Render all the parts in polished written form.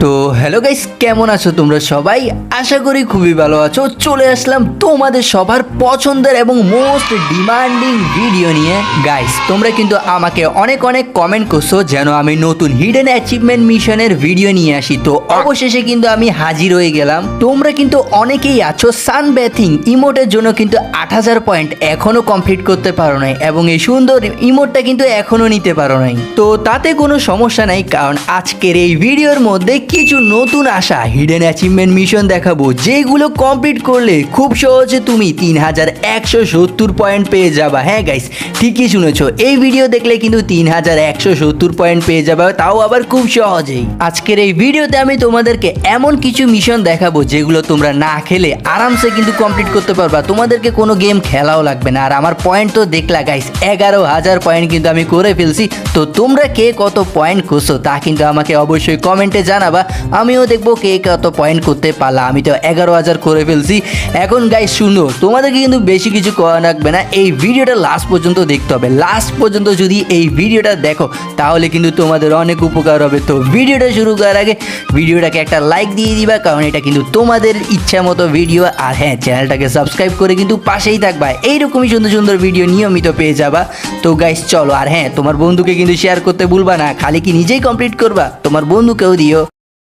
তো hello guys, কেমন আছো তোমরা সবাই? আশা করি খুবই ভালো আছো। চলে আসলাম তোমাদের সবার পছন্দের এবং মোস্ট ডিমান্ডিং ভিডিও নিয়ে। গাইস, তোমরা কিন্তু আমাকে অনেক অনেক কমেন্ট করছো যেন আমি নতুন হিডেন অ্যাচিভমেন্ট মিশনের ভিডিও নিয়ে আসি। তো অবশেষে কিন্তু আমি হাজির হয়ে গেলাম। তোমরা কিন্তু অনেকেই আছো সানব্যাথিং ইমোটের জন্য কিন্তু 8000 পয়েন্ট এখনো কমপ্লিট করতে পারো নাই এবং এই সুন্দর ইমোটটা কিন্তু এখনো নিতে পারো নাই। তো তাতে কোনো সমস্যা নাই, কারণ আজকের এই ভিডিওর মধ্যে কিছু নতুন আসা হিডেন অ্যাচিভমেন্ট মিশন দেখাবো, যেগুলো কমপ্লিট করলে খুব সহজে তুমি 3170 পয়েন্ট পেয়ে যাবা। হ্যাঁ গাইস, ঠিকই শুনেছো, এই ভিডিও দেখলে কিন্তু 3170 পয়েন্ট পেয়ে যাবে, তাও আবার খুব সহজেই। আজকের এই ভিডিওতে আমি তোমাদেরকে এমন কিছু মিশন দেখাবো যেগুলো তোমরা না খেলে আরামসে কিন্তু কমপ্লিট করতে পারবা, তোমাদেরকে কোনো গেম খেলাও লাগবে না। আর আমার পয়েন্ট তো দেখলা গাইস, 11000 পয়েন্ট কিন্তু আমি করে ফেলছি। তো তোমরা কে কত পয়েন্ট করছো তা কিন্তু আমাকে অবশ্যই কমেন্টে জানাবা, আমিও দেখবো কে কত পয়েন্ট করতে পারলা। আমি তো 11000 করে ফেলছি। এখন গাইস শুনো, তোমাদেরকে কিন্তু বেশি কিছু করা লাগবে না, এই ভিডিওটা লাস্ট পর্যন্ত দেখতে হবে। লাস্ট পর্যন্ত যদি এই ভিডিওটা দেখো তাহলে কিন্তু তোমাদের অনেক উপকার হবে। তো ভিডিওটা শুরু করার আগে ভিডিওটাকে একটা লাইক দিয়ে দিবা, কারণ এটা কিন্তু তোমাদের ইচ্ছা মতো ভিডিও। আর হ্যাঁ, চ্যানেলটাকে সাবস্ক্রাইব করে কিন্তু পাশেই থাকবা, এইরকমই সুন্দর সুন্দর ভিডিও নিয়মিত পেয়ে যাবা। তো গাইস চলো, আর হ্যাঁ, তোমার বন্ধুকে কিন্তু শেয়ার করতে ভুলবা না, খালি কি নিজেই কমপ্লিট করবা, তোমার বন্ধুকেও দিও।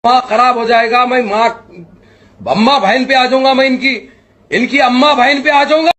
माँ खराब हो जाएगा। मैं माँ अम्मा बहन पे आ जाऊंगा। मैं इनकी इनकी अम्मा बहन पे आ जाऊंगा।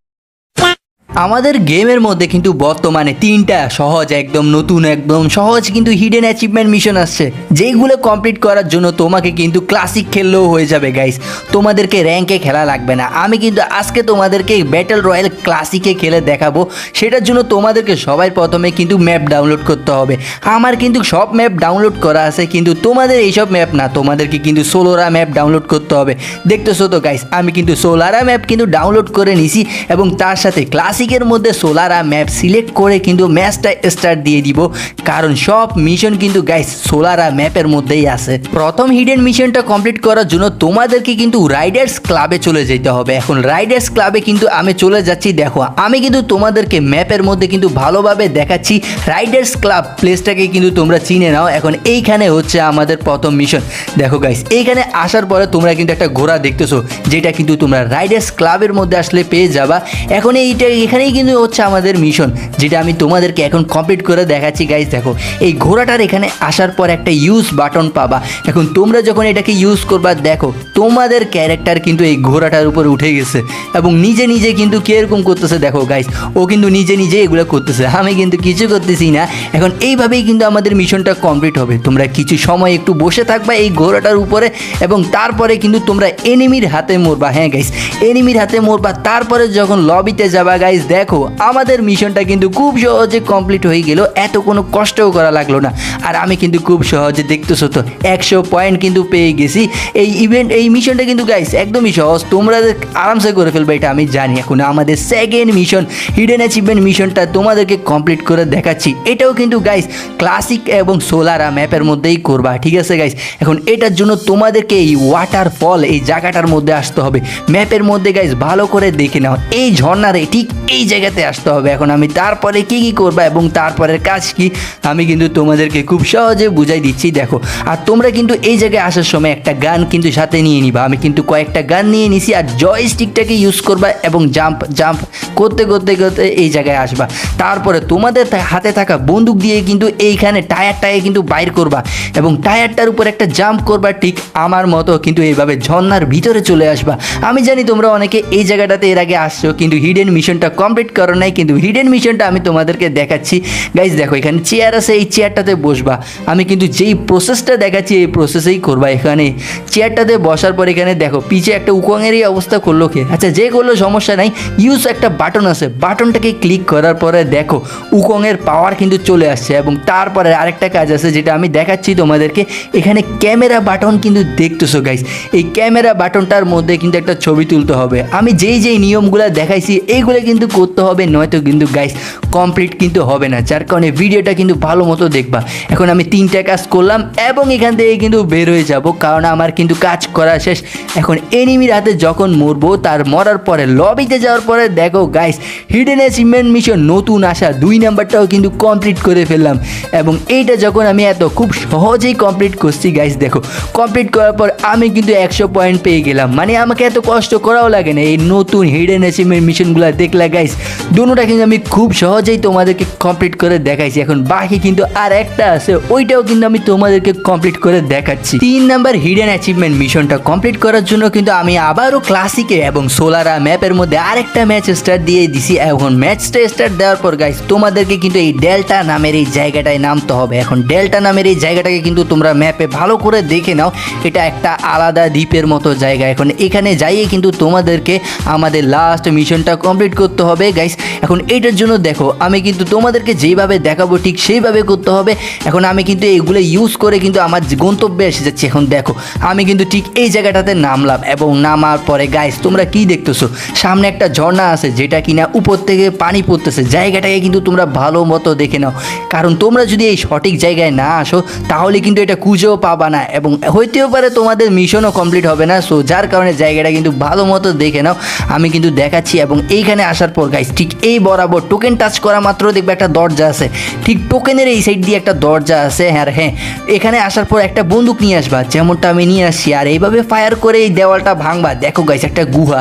আমাদের গেমের মধ্যে কিন্তু বর্তমানে 3টা সহজ, একদম নতুন, একদম সহজ কিন্তু হিডেন অ্যাচিভমেন্ট মিশন আসছে, যেইগুলো কমপ্লিট করার জন্য তোমাকে কিন্তু ক্লাসিক খেললেও হয়ে যাবে গাইস, তোমাদেরকে র্যাঙ্কে খেলা লাগবে না। আমি কিন্তু আজকে তোমাদেরকে ব্যাটল রয়্যাল ক্লাসিকে খেলে দেখাবো। সেটার জন্য তোমাদেরকে সবার প্রথমে কিন্তু ম্যাপ ডাউনলোড করতে হবে। আমার কিন্তু সব ম্যাপ ডাউনলোড করা আছে, কিন্তু তোমাদের এইসব ম্যাপ না, তোমাদেরকে কিন্তু সোলোরা ম্যাপ ডাউনলোড করতে হবে। দেখতেছো তো গাইস, আমি কিন্তু সোলারা ম্যাপ কিন্তু ডাউনলোড করে নিছি এবং তার সাথে ক্লাসিকের মধ্যে সোলারা ম্যাপ সিলেক্ট করে কিন্তু ম্যাচটা স্টার্ট দিয়ে দিব, কারণ সব মিশন কিন্তু গাইস সোলারা ম্যাপের মধ্যেই আছে। প্রথম হিডেন মিশনটা কমপ্লিট করার জন্য তোমাদেরকে কিন্তু রাইডার্স ক্লাবে চলে যেতে হবে। এখন রাইডার্স ক্লাবে কিন্তু আমি চলে যাচ্ছি। দেখো, আমি কিন্তু তোমাদেরকে ম্যাপের মধ্যে কিন্তু ভালোভাবে দেখাচ্ছি। রাইডার্স ক্লাব প্লেসটাকে কিন্তু তোমরা চিনে নাও। এখন এইখানে হচ্ছে আমাদের প্রথম মিশন। দেখো গাইস, এইখানে আসার পরে তোমরা কিন্তু একটা ঘোড়া দেখতেছো, যেটা কিন্তু তোমরা রাইডার্স ক্লাবের মধ্যে আসলে পেয়ে যাবা। এখন এখানেই কিন্তু হচ্ছে আমাদের মিশন, যেটা আমি তোমাদেরকে এখন কমপ্লিট করে দেখাচ্ছি। গাইস দেখো, এই ঘোড়াটার এখানে আসার পর একটা ইউজ বাটন পাবা। এখন তোমরা যখন এটাকে ইউজ করবা, দেখো তোমাদের ক্যারেক্টার কিন্তু এই ঘোড়াটার উপরে উঠে গেছে এবং নিজে নিজে কিন্তু কীরকম করতেছে। দেখো গাইস, ও কিন্তু নিজে নিজে এগুলো করতেছে, আমি কিন্তু কিছু করতেছি না। এখন এইভাবেই কিন্তু আমাদের মিশনটা কমপ্লিট হবে। তোমরা কিছু সময় একটু বসে থাকবা এই ঘোড়াটার উপরে এবং তারপরে কিন্তু তোমরা এনিমির হাতে মরবা। হ্যাঁ গাইস, এনিমির হাতে মরবা। তারপরে যখন লবিতে যাবা গাইস, দেখো আমাদের মিশনটা কিন্তু খুব সহজে কমপ্লিট হয়ে গেল, এত কোনো কষ্টও করা লাগলো না। আর আমি কিন্তু খুব সহজে, দেখতেছো তো, 100 পয়েন্ট কিন্তু পেয়ে গেছি। এই মিশনটা কিন্তু গাইস একদমই সহজ, তোমরা আরামসে করে ফেলবে, এটা আমি জানি। এখন আমাদের সেকেন্ড মিশন হিডেন অ্যাচিভমেন্ট মিশনটা তোমাদেরকে কমপ্লিট করে দেখাচ্ছি। এটাও কিন্তু গাইস ক্লাসিক এবং সোলারা ম্যাপের মধ্যেই করবা, ঠিক আছে গাইস? এখন এটার জন্য তোমাদেরকে এই ওয়াটারফল এই জায়গাটার মধ্যে আসতে হবে। ম্যাপের মধ্যে গাইস ভালো করে দেখে নাও, এই ঝর্ণারে ঠিক এই জায়গাতে আসতে হবে। এখন আমি তারপরে কি কি করবা এবং তারপরের কাজ কি আমি কিন্তু তোমাদেরকে খুব সহজে বুঝাই দিচ্ছি। দেখো, আর তোমরা কিন্তু এই জায়গায় আসার সময় একটা গান কিন্তু সাথে নিয়ে নিবা। আমি কিন্তু কয়েকটা গান নিয়ে নিছি, আর জয়স্টিকটাকে ইউজ করবা এবং জাম্প করতে করতে করতে এই জায়গায় আসবা। তারপরে তোমাদের হাতে থাকা বন্দুক দিয়ে কিন্তু এইখানে টায়ারটাকে কিন্তু বাইর করবা এবং টায়ারটার উপর একটা জাম্প করবা, ঠিক আমার মতো কিন্তু এইভাবে ঝর্ণার ভিতরে চলে আসবা। আমি জানি তোমরা অনেকে এই জায়গাটাতে এর আগে আসছো, কিন্তু হিডেন মিশনটা কমপ্লিট করো নাই, কিন্তু হিডেন মিশনটা আমি তোমাদেরকে দেখাচ্ছি। গাইজ দেখো, এখানে চেয়ার আছে, এই চেয়ারটাতে বসবা। আমি কিন্তু যেই প্রসেসটা দেখাচ্ছি এই প্রসেসেই করবা। এখানে চেয়ারটাতে বসার পর এখানে দেখো পিছে একটা উকংয়েরই অবস্থা করলো কে, আচ্ছা যে করলো সমস্যা নাই, ইউজ একটা বাটন আছে, বাটনটাকে ক্লিক করার পরে দেখো উকংয়ের পাওয়ার কিন্তু চলে আসছে। এবং তারপরে আরেকটা কাজ আছে যেটা আমি দেখাচ্ছি তোমাদেরকে, এখানে ক্যামেরা বাটন কিন্তু দেখতেছো গাইজ, এই ক্যামেরা বাটনটার মধ্যে কিন্তু একটা ছবি তুলতে হবে। আমি যেই নিয়মগুলো দেখাইছি এইগুলো কিন্তু কিন্তু করতে হবে, নয়তো কিন্তু গাইস কমপ্লিট কিন্তু হবে না, যার কারণে ভিডিওটা কিন্তু ভালো মতো দেখবা। এখন আমি 3টা কাজ করলাম এবং এখান থেকে কিন্তু বের হয়ে যাব, কারণ আমার কিন্তু কাজ করা শেষ। এখন এনিমির হাতে যখন মরবো, তার মরার পরে লবিতে যাওয়ার পরে দেখো গাইস হিডেন অ্যাচিভমেন্ট মিশন নতুন আসা 2 নাম্বারটাও কিন্তু কমপ্লিট করে ফেললাম। এবং এইটা যখন আমি এত খুব সহজেই কমপ্লিট করছি গাইস, দেখো কমপ্লিট করার পর আমি কিন্তু 100 পয়েন্ট পেয়ে গেলাম। মানে আমাকে এত কষ্ট করাও লাগে না। এই নতুন হিডেন অ্যাচিভমেন্ট মিশনগুলো দেখলে গাইস, দুটোটা কিন্তু আমি খুব সহজেই তোমাদেরকে কমপ্লিট করে দেখাইছি। এখন বাকি কিন্তু আর একটা আছে, ওইটাও কিন্তু আমি তোমাদেরকে কমপ্লিট করে দেখাচ্ছি। 3 নাম্বার হিডেন অ্যাচিভমেন্ট মিশনটা কমপ্লিট করার জন্য কিন্তু আমি আবারও ক্লাসিকে এবং সোলারা ম্যাপের মধ্যে আরেকটা ম্যাচ স্টার্ট দিয়ে দিছি। এখন ম্যাচটা স্টার্ট দেওয়ার পর গাইস তোমাদেরকে কিন্তু এই ডেল্টা নামের এই জায়গাটায় নামতে হবে। এখন ডেল্টা নামের এই জায়গাটাকে কিন্তু তোমরা ম্যাপে ভালো করে দেখে নাও, এটা একটা আলাদা দ্বীপের মতো জায়গা। এখন এখানে যাইয়ে কিন্তু তোমাদেরকে আমাদের লাস্ট মিশনটা কমপ্লিট করতে হবে গাইস। এখন এইটার জন্য দেখো আমি কিন্তু তোমাদেরকে যেইভাবে দেখাবো ঠিক সেইভাবে করতে হবে। এখন আমি কিন্তু এইগুলো ইউজ করে কিন্তু আমার গন্তব্যে এসে যাচ্ছি। এখন দেখো আমি কিন্তু ঠিক এই জায়গাটাতে নামলাম এবং নামার পরে গাইস তোমরা কি দেখতেছো, সামনে একটা ঝর্ণা আছে যেটা কিনা উপর থেকে পানি পড়তেছে। জায়গাটাকে কিন্তু তোমরা ভালো মতো দেখে নাও, কারণ তোমরা যদি এই সঠিক জায়গায় না আসো তাহলে কিন্তু এটা খুঁজেও পাবা না এবং হইতেও পারে তোমাদের মিশনও কমপ্লিট হবে না। সো যার কারণে জায়গাটা কিন্তু ভালো মতো দেখে নাও, আমি কিন্তু দেখাচ্ছি। এবং এইখানে আসার পর গাইস ঠিক এই বরাবর টোকেন টাচ করা মাত্র দেখবে একটা দরজা আছে, ঠিক টোকেনের এই সাইড দিয়ে একটা দরজা আছে। হ্যাঁ এখানে আসার পর একটা বন্দুক নিয়ে আসবা, যেমনটা আমি নিয়ে আসছি, আর এইভাবে ফায়ার করে এই দেওয়ালটা ভাঙবা। দেখো গাইস একটা গুহা,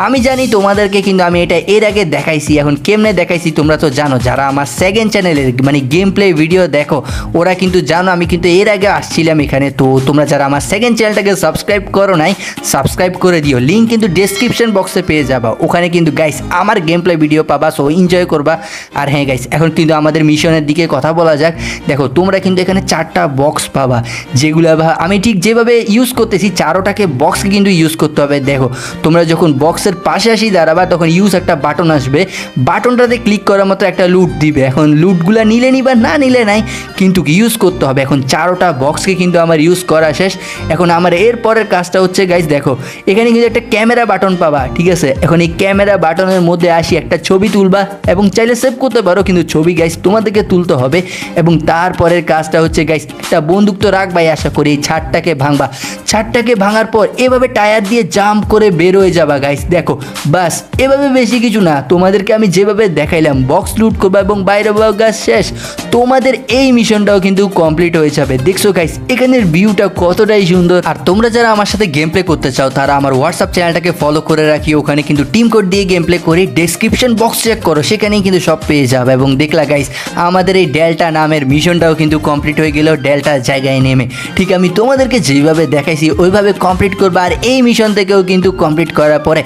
আমি জানি তোমাদেরকে কিন্তু আমি এটা এর আগে দেখাইছি। এখন কেমনে দেখাইছি তোমরা তো জানো, যারা আমার সেকেন্ড চ্যানেলের মানে গেম প্লে ভিডিও দেখো ওরা কিন্তু জানো আমি কিন্তু এর আগে আসছিলাম এখানে। তো তোমরা যারা আমার সেকেন্ড চ্যানেলটাকে সাবস্ক্রাইব করো নাই, সাবস্ক্রাইব করে দিও, লিঙ্ক কিন্তু ডেসক্রিপশন বক্সে পেয়ে যাবা। ওখানে কিন্তু গাইস আমার গেম প্লে ভিডিও পাবা, সো এনজয় করবা। আর হ্যাঁ গাইস এখন কিন্তু আমাদের মিশনের দিকে কথা বলা যাক। দেখো তোমরা কিন্তু এখানে 4টা বক্স পাবা, যেগুলো আমি ঠিক যেভাবে ইউজ করতেছি 4টাকে বক্সকে কিন্তু ইউজ করতে হবে। দেখো তোমরা যখন বক্সের পাশে আসি দাঁড়াবা তখন ইউজ একটা বাটন আসবে, বাটনটাতে ক্লিক করার মতো একটা লুট দিবে। এখন লুটগুলো নিলে নিবা, না নিলে নাই, কিন্তু ইউজ করতে হবে। এখন 4টা বক্সকে কিন্তু আমার ইউজ করা শেষ। এখন আমার এর পরের কাজটা হচ্ছে গাইস, দেখো এখানে কিন্তু একটা ক্যামেরা বাটন পাবা, ঠিক আছে। এখন এই ক্যামেরা বাটনের মধ্যে আসি একটা ছবি তুলবা এবং চাইলে সেভ করতে পারো, কিন্তু ছবি গাইস তোমাদেরকে তুলতে হবে। এবং তারপরের কাজটা হচ্ছে গাইস একটা বন্দুক তো রাখবাই, আশা করি এই ছাদটাকে ভাঙবা। ছাদটাকে ভাঙার পর এভাবে টায়ার দিয়ে জাম্প করে বের হয়ে যাবা গাইস। দেখো বাস এভাবে, বেশি কিছু না, তোমাদেরকে আমি যেভাবে দেখাইলাম বক্স লুট করবা এবং বাইরে গাছ শেষ, তোমাদের এই মিশনটাও কিন্তু কমপ্লিট হয়ে যাবে। দেখছো গাইস এখানের ভিউটা কতটাই সুন্দর। আর তোমরা যারা আমার সাথে গেম প্লে করতে চাও তারা আমার হোয়াটসঅ্যাপ চ্যানেলটাকে ফলো করে রাখি, ওখানে কিন্তু টিম কোড দিয়ে গেম প্লে করি। ডেসক্রিপশন বক্স চেক করো, সেখানেই কিন্তু সব পেয়ে যাবে। এবং দেখলা গাইস আমাদের এই ডেল্টা নামের মিশনটাও কিন্তু কমপ্লিট হয়ে গেল ডেল্টা জায়গায় নেমে। ঠিক আমি তোমাদেরকে যেভাবে দেখাইছি ওইভাবে কমপ্লিট করবা, আর এই মিশন থেকেও কিন্তু কমপ্লিট করার পরে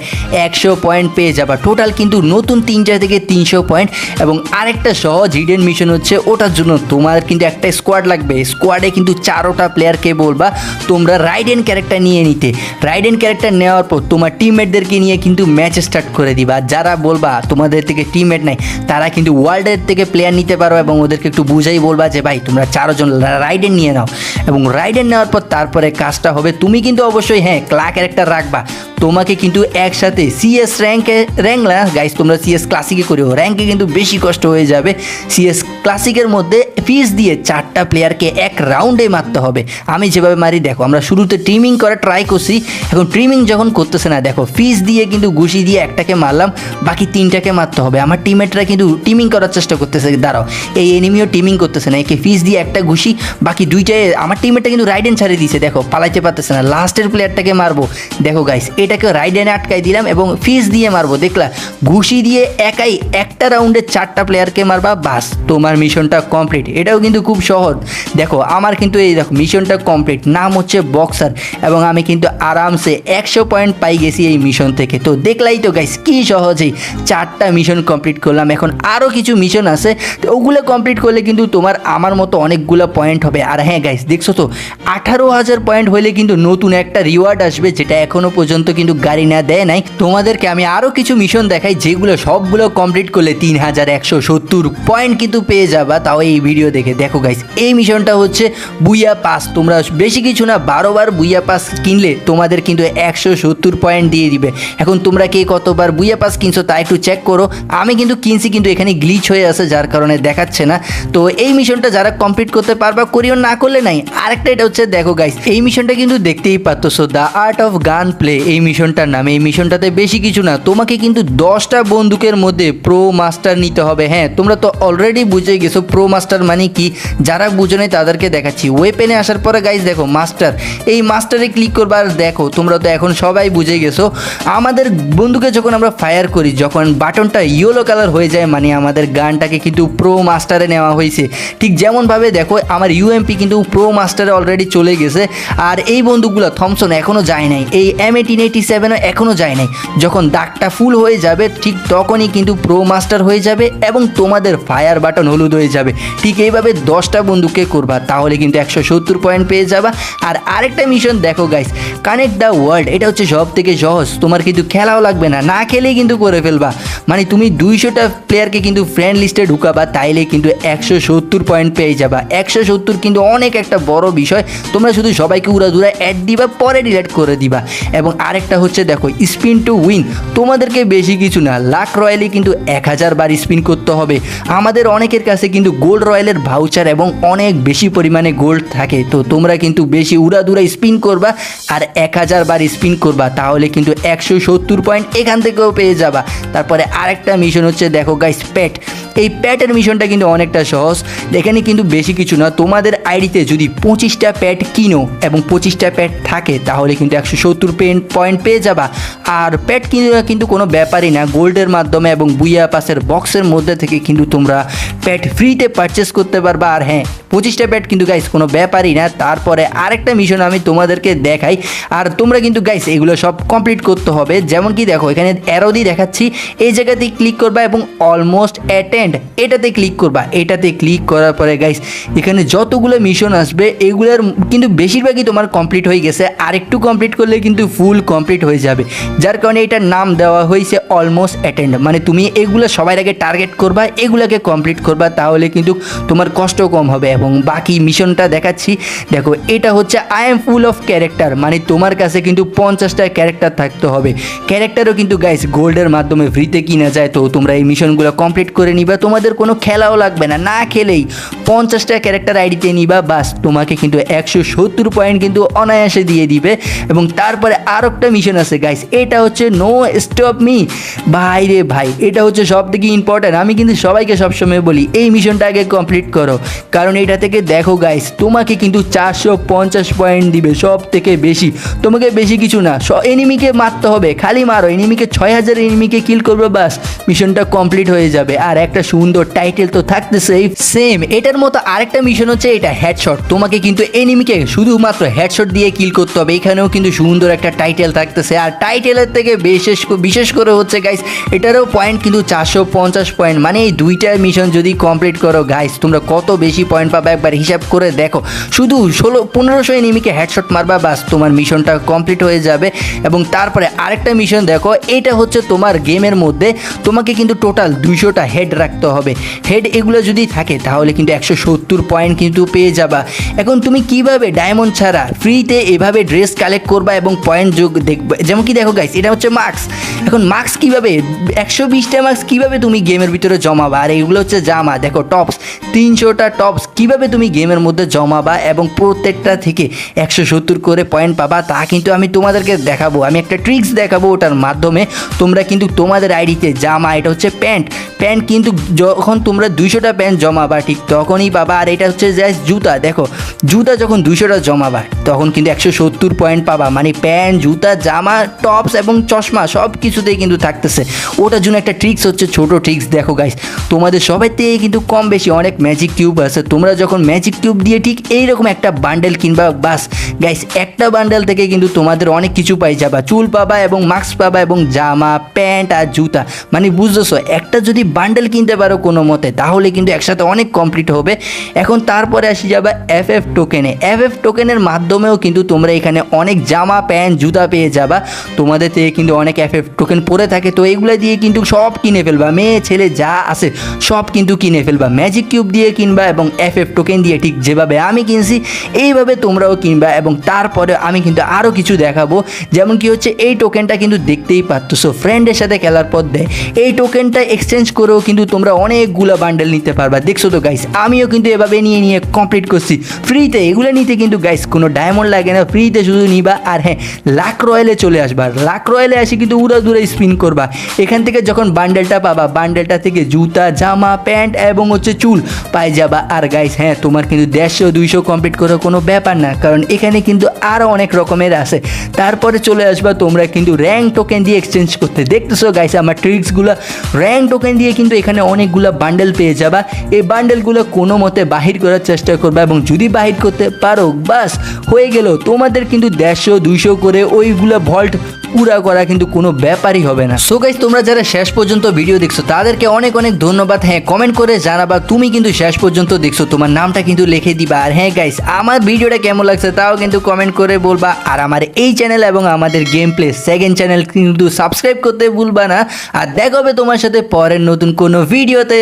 100 পয়েন্ট পেয়ে যাবা। টোটাল কিন্তু নতুন 3টা থেকে 300 পয়েন্ট। এবং আরেকটা সহজ হিডেন মিশন হচ্ছে, ওটার জন্য তোমার কিন্তু একটা স্কোয়াড লাগবে। স্কোয়াডে কিন্তু 4টা প্লেয়ারকে বলবা তোমরা রাইডেন ক্যারেক্টার নিয়ে নিতে। রাইডেন ক্যারেক্টার নেওয়ার পর তোমার টিমমেটদেরকে নিয়ে কিন্তু ম্যাচ স্টার্ট করে দিবা। যারা বলবা তোমাদের থেকে টিমমেট নাই তারা কিন্তু ওয়ার্ল্ডের থেকে প্লেয়ার নিতে পারো এবং ওদেরকে একটু বুঝাই বলবা যে ভাই তোমরা 4 জন রাইডেন নিয়ে নাও। এবং রাইডেন নেওয়ার পর তারপরে কাজটা হবে, তুমি কিন্তু অবশ্যই হ্যাঁ ক্লা ক্যারেক্টার রাখবা। তোমাকে কিন্তু একসাথে সিএস র্যাঙ্ক না গাইস, তোমরা সিএস ক্লাসিকে করিও, র্যাঙ্কে কিন্তু বেশি কষ্ট হয়ে যাবে। সিএস ক্লাসিকের মধ্যে ফিস দিয়ে 4টা প্লেয়ারকে এক রাউন্ডে মারতে হবে। আমি যেভাবে মারি দেখো, আমরা শুরুতে ট্রিমিং করা ট্রাই করছি, এখন ট্রিমিং যখন করতেছে না দেখো ফিস দিয়ে কিন্তু ঘুষি দিয়ে একটাকে মারলাম, বাকি 3টাকে মারতে হবে। আমার টিমমেটরা কিন্তু টিমিং করার চেষ্টা করতেছে, দাঁড়াও এই এনিমিও টিমিং করতেছে না, একে ফিস দিয়ে একটা ঘুষি, বাকি 2টায় আমার টিমমেটটা কিন্তু রাইডেন ছাড়িয়ে দিয়েছে, দেখো পালাইতে পারতেছে না। লাস্টের প্লেয়ারটাকে মারবো, দেখো গাইস এটাকে রাইডেনে আটকাই দিলাম এবং ফিস দিয়ে মারবো। দেখলা ঘুষি দিয়ে একাই একটা রাউন্ডে 4টা প্লেয়ারকে মারবা, বাস তোমার মিশনটা কমপ্লিট। এটাও কিন্তু খুব সহজ। দেখো আমার কিন্তু এই দেখো মিশনটা কমপ্লিট, নাম হচ্ছে বক্সার এবং আমি কিন্তু আরামসে 100 পয়েন্ট পাই গেছি এই মিশন থেকে। তো দেখলাই তো গাইস কি সহজেই 4টা মিশন কমপ্লিট করলাম। এখন আরও কিছু মিশন আছে, তো ওগুলো কমপ্লিট করলে কিন্তু তোমার আমার মতো অনেকগুলো পয়েন্ট হবে। আর হ্যাঁ গাইস দেখছো তো 18,000 পয়েন্ট হলে কিন্তু নতুন একটা রিওয়ার্ড আসবে, যেটা এখনও পর্যন্ত কিন্তু গাড়ি না দেয় নাই, তোমাদেরকে আমি আরও কিছু মিশন দেখাই যেগুলো সবগুলো কমপ্লিট করলে 3170 পয়েন্ট কিন্তু পেয়ে যাবা, তাও এই ভিডিও দেখে। দেখো গাইস, এই মিশনটা হচ্ছে বুইয়া পাস। তোমরা বেশি কিছু না, 12 বার বুইয়া পাস কিনলে তোমাদের কিন্তু 170 পয়েন্ট দিয়ে দিবে। এখন তোমরা কে কতবার বুইয়া পাস কিনছো তা একটু চেক করো। আমি কিন্তু কিনছি, কিন্তু এখানে গ্লিচ হয়ে আছে যার কারণে দেখাচ্ছে না। তো এই মিশনটা যারা কমপ্লিট করতে পারবা করিও, না করলে নাই। আরেকটা এটা হচ্ছে, দেখো গাইস, এই মিশনটা কিন্তু দেখতেই পারতো, দ্য আর্ট অফ গান প্লে এই মিশনটার নাম। এই মিশনটাতে বেশি কিছু না, তোমাকে কিন্তু 10টা বন্দুকের মধ্যে প্রো মাস্টার নিতে হবে। হ্যাঁ, তোমরা তো অলরেডি বুঝে গেছো প্রো মাস্টার মানে কি। যারা বুঝে নেই তাদেরকে দেখাচ্ছি। ওয়েপেনে আসার পরে গাইস দেখো মাস্টার, এই মাস্টারে ক্লিক করবা। আর দেখো তোমরা তো এখন সবাই বুঝে গেছো, আমাদের বন্দুকে যখন আমরা ফায়ার করি, যখন বাটনটা ইয়েলো কালার হয়ে যায় মানে আমাদের গানটাকে কিন্তু প্রো মাস্টারে নেওয়া হয়েছে। ঠিক যেমনভাবে দেখো আমার ইউএমপি কিন্তু প্রো মাস্টারে অলরেডি চলে গেছে। আর এই বন্দুকগুলো থমসন এখনও যায় নাই, এই M1887 এখনও যায় নাই। যখন দাগটা ফুল হয়ে যাবে ঠিক তখনই কিন্তু প্রো মাস্টার হয়ে যাবে এবং তোমাদের ফায়ার বাটন হলুদ হয়ে যাবে। ঠিক এইভাবে 10টা বন্দুককে করবা, তাহলে কিন্তু 170 পয়েন্ট পেয়ে যাবা। আর আরেকটা মিশন দেখো গাইস, কানেক্ট দ্য ওয়ার্ল্ড। এটা হচ্ছে সব থেকে সহজ, তোমার কিন্তু খেলাও লাগবে না, না খেলেই কিন্তু করে ফেলবা। মানে তুমি 200টা প্লেয়ারকে কিন্তু ফ্রেন্ড লিস্টে ঢুকাবা, তাইলে কিন্তু 170 পয়েন্ট পেয়ে যাবা। 170 কিন্তু অনেক একটা বড় বিষয়। তোমরা শুধু সবাইকে উড়াধুরা অ্যাড দিবা, পরে ডিলেট করে দিবা। এবং আরেকটা হচ্ছে দেখো স্পিন টু উইন। তোমাদেরকে বেশি কিছু না, লাক রয়্যালে কিন্তু 1000 বার স্পিন করতে হবে। আমাদের অনেকের কাছে কিন্তু গোল্ড রয়্যালের ভাউচার এবং অনেক বেশি পরিমাণে গোল্ড থাকে। তো তোমরা কিন্তু বেশি উড়াধুরা স্পিন করবা আর 1000 বার স্পিন করবা, তাহলে কিন্তু 170 পয়েন্ট এখান থেকেও পেয়ে যাবা। তারপরে আরেকটা মিশন হচ্ছে দেখো গাইস প্যাট। এই প্যাটের মিশনটা কিন্তু অনেকটা সহজ। এখানে কিন্তু বেশি কিছু না, তোমাদের আইডিতে যদি 25টা প্যাট কিনো এবং 25টা প্যাট থাকে তাহলে কিন্তু 170 পয়েন্ট পেয়ে যাবা। আর প্যাট কিন্তু কোনো ব্যাপারই না, গোল্ডের মাধ্যমে এবং বুইয়া পাসের বক্সের মধ্যে থেকে কিন্তু তোমরা প্যাট ফ্রিতে পারচেস করতে পারবা। আর হ্যাঁ, 25টা প্যাট কিন্তু গাইস কোনো ব্যাপারই না। তারপরে আরেকটা মিশন আমি তোমাদেরকে দেখাই, আর তোমরা কিন্তু গাইস এগুলো সব কমপ্লিট করতে হবে। যেমন কি দেখো এখানে অ্যারো দিয়ে দেখাচ্ছি, এই জায়গাতেই ক্লিক করবা এবং অলমোস্ট অ্যাটেন্ড এটাতে ক্লিক করবা। এটাতে ক্লিক করার পরে গাইস এখানে যতগুলো মিশন আসবে এগুলোর কিন্তু বেশিরভাগই তোমার কমপ্লিট হয়ে গেছে, আর একটু কমপ্লিট করলে কিন্তু ফুল কমপ্লিট হয়ে যাবে। যার কারণে এটার নাম দেওয়া হয়েছে অলমোস্ট অ্যাটেন্ড। মানে তুমি এগুলো সবার আগে টার্গেট করবা, এগুলোকে কমপ্লিট করবা, তাহলে কিন্তু তোমার কষ্ট কম হবে। এবং বাকি মিশনটা দেখাচ্ছি, দেখো এটা হচ্ছে I am full of character. মানে তোমার কাছে কিন্তু 50টা ক্যারেক্টার থাকতে হবে। ক্যারেক্টারও কিন্তু গাইস গোল্ডের মাধ্যমে ফ্রিতে কিনা যায়। তো তোমরা এই মিশনগুলো কমপ্লিট করে নিবা, তোমাদের কোনো খেলাও লাগবে না, না খেলেই 50টা ক্যারেক্টার আইডিতে নিবা, বাস তোমাকে কিন্তু 170 পয়েন্ট কিন্তু অনায়াসে দিয়ে দিবে। এবং তারপরে আর একটা মিশন আছে গাইস, এটা হচ্ছে নো স্টপ মি। ভাই রে ভাই, এটা হচ্ছে সব থেকে ইম্পর্ট্যান্ট। আমি কিন্তু সবাইকে সবসময় বলি এই মিশনটা আগে কমপ্লিট করো, কারণ এটা থেকে দেখো গাইস তোমাকে কিন্তু 450 পয়েন্ট দিবে, সব থেকে বেশি। তোমাকে বেশি কিছু না, এনিমিকে মারতে হবে, খালি মারো এনিমিকে, 6000 এনিমিকে কিল করবে, বাস মিশনটা কমপ্লিট হয়ে যাবে। আর একটা সুন্দর টাইটেল তো থাকতেছে সেম এটার মতো। আরেকটা মিশন হচ্ছে এটা হেডশট। তোমাকে কিন্তু এনিমিকে শুধুমাত্র হেডশট দিয়ে কিল করতে হবে। এখানেও কিন্তু সুন্দর একটা টাইটেল থাকতেছে। আর টাইটেলের থেকে বিশেষ করে হচ্ছে গাইস এটারও পয়েন্ট কিন্তু 450 পয়েন্ট। মানে এই দুইটা মিশন যদি কমপ্লিট করো গাইস তোমরা কত বেশি পয়েন্ট পাবে একবার হিসাব করে দেখো। শুধু 1500 এনিমিকে হেডশট মারবা, বাস তোমার মিশনটা কমপ্লিট হয়ে যাবে। এবং তারপরে আরেকটা মিশন দেখো, এটা হচ্ছে তোমার গেমের মধ্যে তোমাকে কিন্তু টোটাল 200টা হেড রাখতে হবে। হেড এগুলো যদি থাকে তাহলে কিন্তু 170 পয়েন্ট কিন্তু পেয়ে যাবা। এখন তুমি কিভাবে ডায়মন্ড ছাড়া ফ্রিতে এভাবে ড্রেস কালেক্ট করবা এবং পয়েন্ট যোগ দেখবে। যেমন কি দেখো গাইস এটা হচ্ছে মার্কস। এখন মার্কস কিভাবে 120টা মার্কস কিভাবে তুমি গেমের ভিতরে জমাবা। আর এগুলো হচ্ছে জামা, দেখো টপস 300টা টপস কিভাবে তুমি গেমের মধ্যে জমাবা এবং প্রত্যেকটা থেকে 170 করে পয়েন্ট পাবা, তা কিন্তু আমি তোমাদেরকে দেখাবো। আমি একটা ট্রিক্স দেখাবো, ওটার মাধ্যমে তোমরা কিন্তু তোমাদের আইডিতে জামা, এটা হচ্ছে প্যান্ট কিন্তু যখন তোমরা 200টা প্যান্ট জমাবা ঠিক তখনই পাবা। আর এটা হচ্ছে জাস্ট জুতা, দেখো জুতা যখন 200টা জমাবা তখন কিন্তু 170 পয়েন্ট পাবা। মানে প্যান্ট, জুতা, জামা, টপস এবং চশমা সব কিছুতেই কিন্তু থাকতেছে। ওটার জন্য একটা ট্রিক্স হচ্ছে, ছোট ট্রিক্স দেখো গাইস, তোমাদের সবাই থেকে কিন্তু কম বেশি অনেক ম্যাজিক কিউব আছে। তোমরা যখন ম্যাজিক কিউব দিয়ে ঠিক এইরকম একটা বান্ডেল কিনবা, বাস গাইস একটা বান্ডেল থেকে কিন্তু তোমাদের অনেক কিছু পাই যাবা। চুল পাবা এবং মাস্ক পাবা এবং জামা, প্যান্ট আর জুতা। মানে বুঝতেছো, একটা যদি বান্ডেল কিনতে কিনতে পারো কোনো মতে, তাহলে কিন্তু একসাথে অনেক কমপ্লিট হবে। এখন তারপরে আসি যাবা এফএফ টোকেনে। এফএফ টোকেনের মাধ্যমেও কিন্তু তোমরা এখানে অনেক জামা প্যান্ট জুতা পেয়ে যাবা। তোমাদের থেকে কিন্তু অনেক এফএফ টোকেন পড়ে থাকে, তো এইগুলো দিয়ে কিন্তু সব কিনে ফেলবা, মেয়ে ছেলে যা আছে সব কিন্তু কিনে ফেলবা। ম্যাজিক কিউব দিয়ে কিনবা এবং এফএফ টোকেন দিয়ে, ঠিক যেভাবে আমি কিনছি এইভাবে তোমরাও কিনবা। এবং তারপরে আমি কিন্তু আরও কিছু দেখাবো, যেমন কি হচ্ছে এই টোকেনটা কিন্তু দেখতেই পাচ্ছ ফ্রেন্ডের সাথে খেলার পর দেয়। এই টোকেনটা এক্সচেঞ্জ করেও কিন্তু তোমরা অনেকগুলো বান্ডেল নিতে পারবা। দেখছো তো গাইস, আমিও কিন্তু এভাবে নিয়ে নিয়ে কমপ্লিট করছি ফ্রিতে। এগুলো নিতে কিন্তু গাইস কোনো ডায়মন্ড লাগে না, ফ্রিতে শুধু নিবা। আর হ্যাঁ, লাক রয়্যালে চলে আসবা। লাক রয়্যালে আসি কিন্তু উড়াদুরা স্পিন করবা। এখান থেকে যখন বান্ডেলটা পাবা, বান্ডেলটা থেকে জুতা জামা প্যান্ট এবং হচ্ছে চুল পাই যাবা। আর গাইস হ্যাঁ, তোমার কিন্তু 150-200 কমপ্লিট করা কোনো ব্যাপার না, কারণ এখানে কিন্তু আরও অনেক রকমের আছে। তারপরে চলে আসবা তোমরা কিন্তু র্যাঙ্ক টোকেন দিয়ে এক্সচেঞ্জ করতে। দেখতেছো গাইস আমার ট্রিক্সগুলো, র্যাঙ্ক টোকেন দিয়ে কিন্তু এখানে অনেকগুলো বান্ডেল পেয়ে যাবা। এই বান্ডেলগুলো কোনো মতে বাহির করার চেষ্টা করবা, এবং যদি বাহির করতে পারো বাস হয়ে গেল। তোমাদের কিন্তু 150-200 করে ওইগুলো ভল্ট পুরা করা কিন্তু কোনো ব্যাপারই হবে না। সো গাইস, তোমরা যারা শেষ পর্যন্ত ভিডিও দেখছো তাদেরকে অনেক অনেক ধন্যবাদ। হ্যাঁ, কমেন্ট করে জানাবা তুমি কিন্তু শেষ পর্যন্ত দেখছো, তোমার নামটা কিন্তু লিখে দিবা। আর হ্যাঁ গাইস, আমার ভিডিওটা কেমন লাগছে তাও কিন্তু কমেন্ট করে বলবা। আর আমার এই চ্যানেল এবং আমাদের গেম প্লে সেকেন্ড চ্যানেল কিন্তু সাবস্ক্রাইব করতে ভুলবা না। আর দেখা হবে তোমার সাথে পরের নতুন কোনো ভিডিওতে।